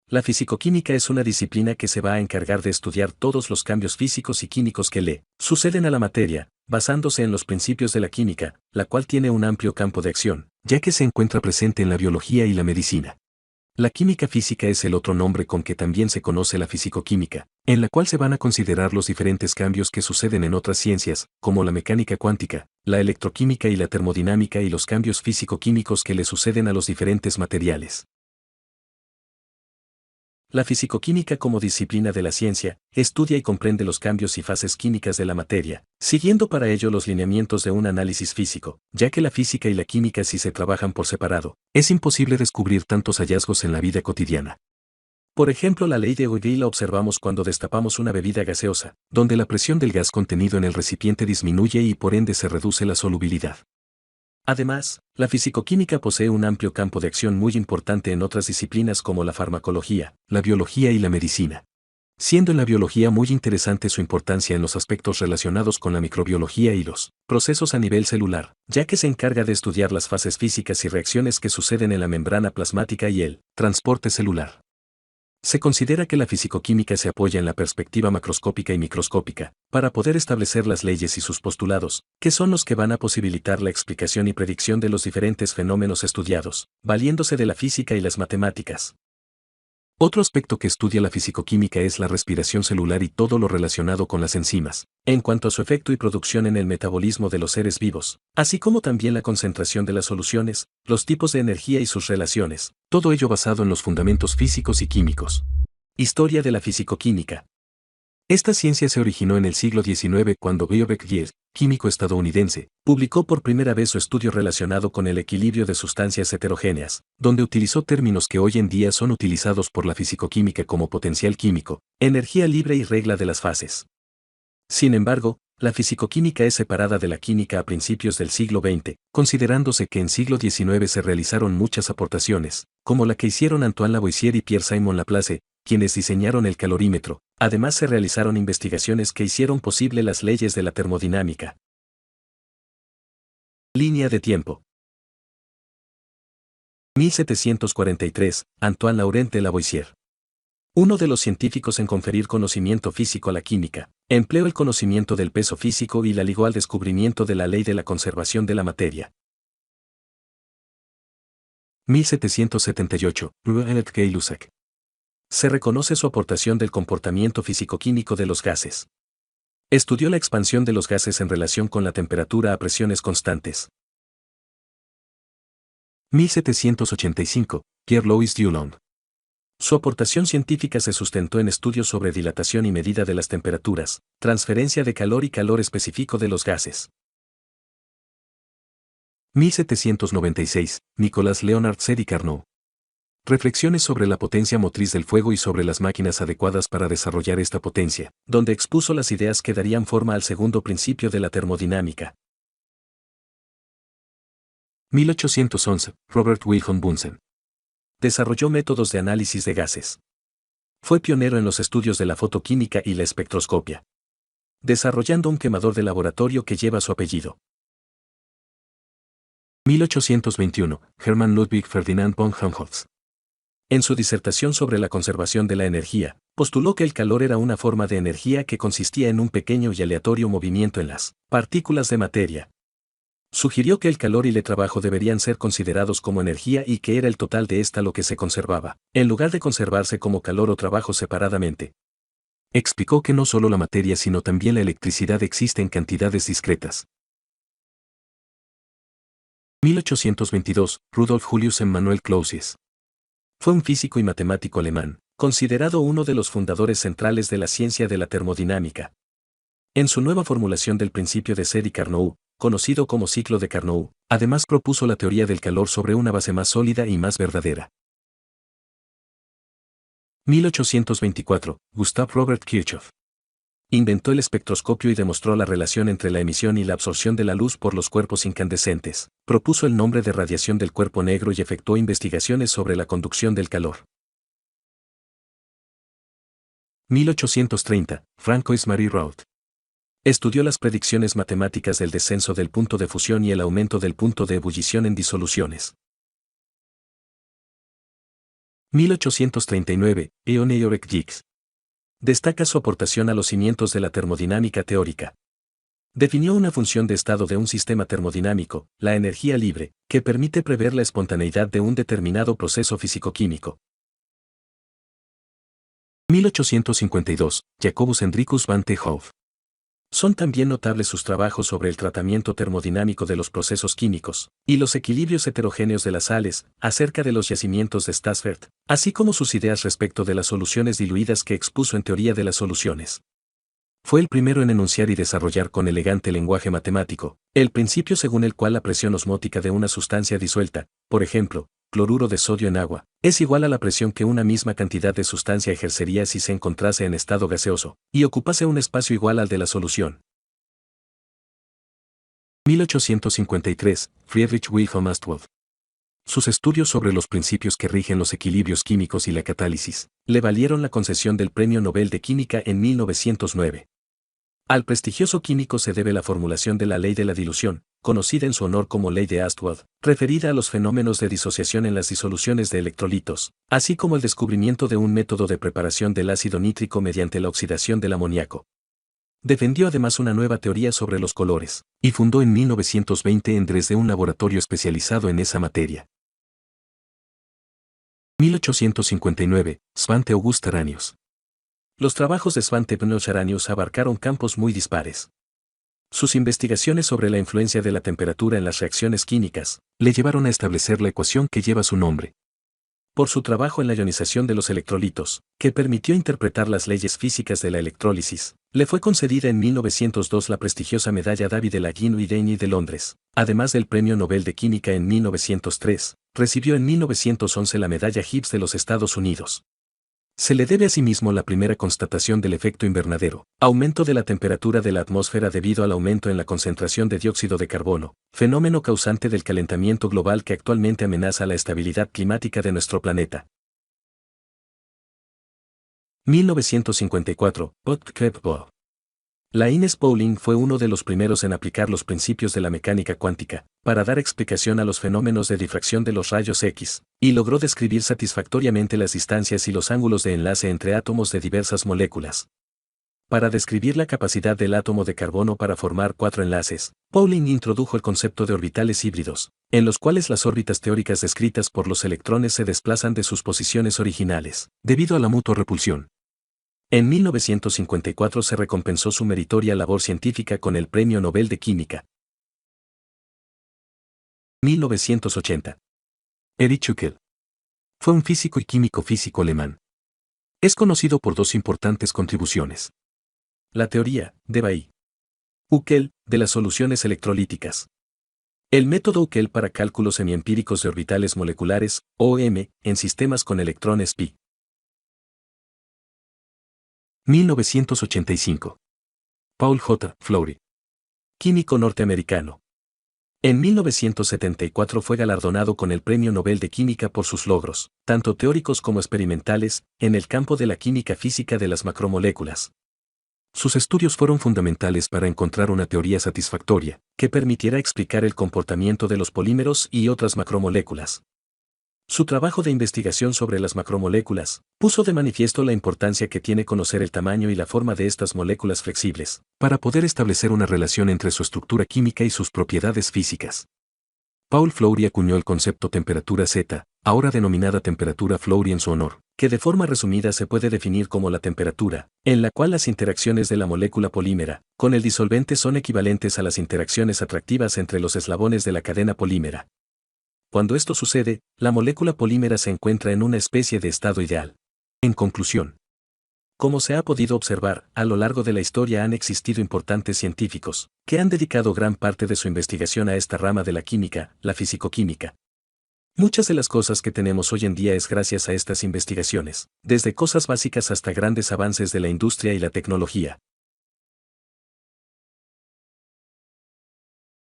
La fisicoquímica es una disciplina que se va a encargar de estudiar todos los cambios físicos y químicos que le suceden a la materia, basándose en los principios de la química, la cual tiene un amplio campo de acción, ya que se encuentra presente en la biología y la medicina. La química física es el otro nombre con que también se conoce la fisicoquímica, en la cual se van a considerar los diferentes cambios que suceden en otras ciencias, como la mecánica cuántica, la electroquímica y la termodinámica y los cambios físico-químicos que le suceden a los diferentes materiales. La fisicoquímica como disciplina de la ciencia, estudia y comprende los cambios y fases químicas de la materia, siguiendo para ello los lineamientos de un análisis físico, ya que la física y la química si se trabajan por separado, es imposible descubrir tantos hallazgos en la vida cotidiana. Por ejemplo, la ley de Euler la observamos cuando destapamos una bebida gaseosa, donde la presión del gas contenido en el recipiente disminuye y por ende se reduce la solubilidad. Además, la fisicoquímica posee un amplio campo de acción muy importante en otras disciplinas como la farmacología, la biología y la medicina. Siendo en la biología muy interesante su importancia en los aspectos relacionados con la microbiología y los procesos a nivel celular, ya que se encarga de estudiar las fases físicas y reacciones que suceden en la membrana plasmática y el transporte celular. Se considera que la fisicoquímica se apoya en la perspectiva macroscópica y microscópica, para poder establecer las leyes y sus postulados, que son los que van a posibilitar la explicación y predicción de los diferentes fenómenos estudiados, valiéndose de la física y las matemáticas. Otro aspecto que estudia la fisicoquímica es la respiración celular y todo lo relacionado con las enzimas, en cuanto a su efecto y producción en el metabolismo de los seres vivos, así como también la concentración de las soluciones, los tipos de energía y sus relaciones, todo ello basado en los fundamentos físicos y químicos. Historia de la fisicoquímica. Esta ciencia se originó en el siglo XIX cuando Biobeck, químico estadounidense, publicó por primera vez su estudio relacionado con el equilibrio de sustancias heterogéneas, donde utilizó términos que hoy en día son utilizados por la fisicoquímica como potencial químico, energía libre y regla de las fases. Sin embargo, la fisicoquímica es separada de la química a principios del siglo XX, considerándose que en siglo XIX se realizaron muchas aportaciones, como la que hicieron Antoine Lavoisier y Pierre-Simon Laplace, quienes diseñaron el calorímetro. Además se realizaron investigaciones que hicieron posible las leyes de la termodinámica. Línea de tiempo. 1743, Antoine Laurent de Lavoisier. Uno de los científicos en conferir conocimiento físico a la química, empleó el conocimiento del peso físico y la ligó al descubrimiento de la ley de la conservación de la materia. 1778, Rouet Gay-Lussac. Se reconoce su aportación del comportamiento fisicoquímico de los gases. Estudió la expansión de los gases en relación con la temperatura a presiones constantes. 1785, Pierre-Louis Dulong. Su aportación científica se sustentó en estudios sobre dilatación y medida de las temperaturas, transferencia de calor y calor específico de los gases. 1796, Nicolas Leonard Seri Carnot. Reflexiones sobre la potencia motriz del fuego y sobre las máquinas adecuadas para desarrollar esta potencia, donde expuso las ideas que darían forma al segundo principio de la termodinámica. 1811, Robert Wilhelm Bunsen. Desarrolló métodos de análisis de gases. Fue pionero en los estudios de la fotoquímica y la espectroscopia, desarrollando un quemador de laboratorio que lleva su apellido. 1821, Hermann Ludwig Ferdinand von Helmholtz. En su disertación sobre la conservación de la energía, postuló que el calor era una forma de energía que consistía en un pequeño y aleatorio movimiento en las partículas de materia. Sugirió que el calor y el trabajo deberían ser considerados como energía y que era el total de esta lo que se conservaba, en lugar de conservarse como calor o trabajo separadamente. Explicó que no solo la materia sino también la electricidad existe en cantidades discretas. 1822, Rudolf Julius Emanuel Clausius. Fue un físico y matemático alemán, considerado uno de los fundadores centrales de la ciencia de la termodinámica. En su nueva formulación del principio de Seri-Carnot, conocido como ciclo de Carnot, además propuso la teoría del calor sobre una base más sólida y más verdadera. 1824, Gustav Robert Kirchhoff. Inventó el espectroscopio y demostró la relación entre la emisión y la absorción de la luz por los cuerpos incandescentes. Propuso el nombre de radiación del cuerpo negro y efectuó investigaciones sobre la conducción del calor. 1830, Francois Marie Raud. Estudió las predicciones matemáticas del descenso del punto de fusión y el aumento del punto de ebullición en disoluciones. 1839, Eoneyorek Jigs. Destaca su aportación a los cimientos de la termodinámica teórica. Definió una función de estado de un sistema termodinámico, la energía libre, que permite prever la espontaneidad de un determinado proceso físico-químico. 1852, Jacobus Hendrikus van 't Hove. Son también notables sus trabajos sobre el tratamiento termodinámico de los procesos químicos, y los equilibrios heterogéneos de las sales, acerca de los yacimientos de Stassfurt, así como sus ideas respecto de las soluciones diluidas que expuso en Teoría de las Soluciones. Fue el primero en enunciar y desarrollar con elegante lenguaje matemático, el principio según el cual la presión osmótica de una sustancia disuelta, por ejemplo, cloruro de sodio en agua, es igual a la presión que una misma cantidad de sustancia ejercería si se encontrase en estado gaseoso, y ocupase un espacio igual al de la solución. 1853, Friedrich Wilhelm Ostwald. Sus estudios sobre los principios que rigen los equilibrios químicos y la catálisis, le valieron la concesión del Premio Nobel de Química en 1909. Al prestigioso químico se debe la formulación de la ley de la dilución, conocida en su honor como Ley de Ostwald, referida a los fenómenos de disociación en las disoluciones de electrolitos, así como el descubrimiento de un método de preparación del ácido nítrico mediante la oxidación del amoníaco. Defendió además una nueva teoría sobre los colores, y fundó en 1920 en Dresde un laboratorio especializado en esa materia. 1859, Svante August Arrhenius. Los trabajos de Svante August Arrhenius abarcaron campos muy dispares. Sus investigaciones sobre la influencia de la temperatura en las reacciones químicas le llevaron a establecer la ecuación que lleva su nombre. Por su trabajo en la ionización de los electrolitos, que permitió interpretar las leyes físicas de la electrólisis, le fue concedida en 1902 la prestigiosa medalla David de la Guinea de Londres, además del Premio Nobel de Química en 1903, recibió en 1911 la medalla Gibbs de los Estados Unidos. Se le debe asimismo la primera constatación del efecto invernadero, aumento de la temperatura de la atmósfera debido al aumento en la concentración de dióxido de carbono, fenómeno causante del calentamiento global que actualmente amenaza la estabilidad climática de nuestro planeta. 1954, Gottfried Bohr. Linus Pauling fue uno de los primeros en aplicar los principios de la mecánica cuántica, para dar explicación a los fenómenos de difracción de los rayos X, y logró describir satisfactoriamente las distancias y los ángulos de enlace entre átomos de diversas moléculas. Para describir la capacidad del átomo de carbono para formar 4 enlaces, Pauling introdujo el concepto de orbitales híbridos, en los cuales las órbitas teóricas descritas por los electrones se desplazan de sus posiciones originales, debido a la mutua repulsión. En 1954 se recompensó su meritoria labor científica con el Premio Nobel de Química. 1980. Erich Uckel. Fue un físico y químico físico alemán. Es conocido por dos importantes contribuciones. La teoría, de Bailly. Uckel, de las soluciones electrolíticas. El método Uckel para cálculos semiempíricos de orbitales moleculares, OM, en sistemas con electrones pi. 1985. Paul J. Fleury. Químico norteamericano. En 1974 fue galardonado con el Premio Nobel de Química por sus logros, tanto teóricos como experimentales, en el campo de la química física de las macromoléculas. Sus estudios fueron fundamentales para encontrar una teoría satisfactoria, que permitiera explicar el comportamiento de los polímeros y otras macromoléculas. Su trabajo de investigación sobre las macromoléculas puso de manifiesto la importancia que tiene conocer el tamaño y la forma de estas moléculas flexibles, para poder establecer una relación entre su estructura química y sus propiedades físicas. Paul Fleury acuñó el concepto temperatura Z, ahora denominada temperatura Fleury en su honor, que de forma resumida se puede definir como la temperatura, en la cual las interacciones de la molécula polímera con el disolvente son equivalentes a las interacciones atractivas entre los eslabones de la cadena polímera. Cuando esto sucede, la molécula polímera se encuentra en una especie de estado ideal. En conclusión, como se ha podido observar, a lo largo de la historia han existido importantes científicos, que han dedicado gran parte de su investigación a esta rama de la química, la fisicoquímica. Muchas de las cosas que tenemos hoy en día es gracias a estas investigaciones, desde cosas básicas hasta grandes avances de la industria y la tecnología.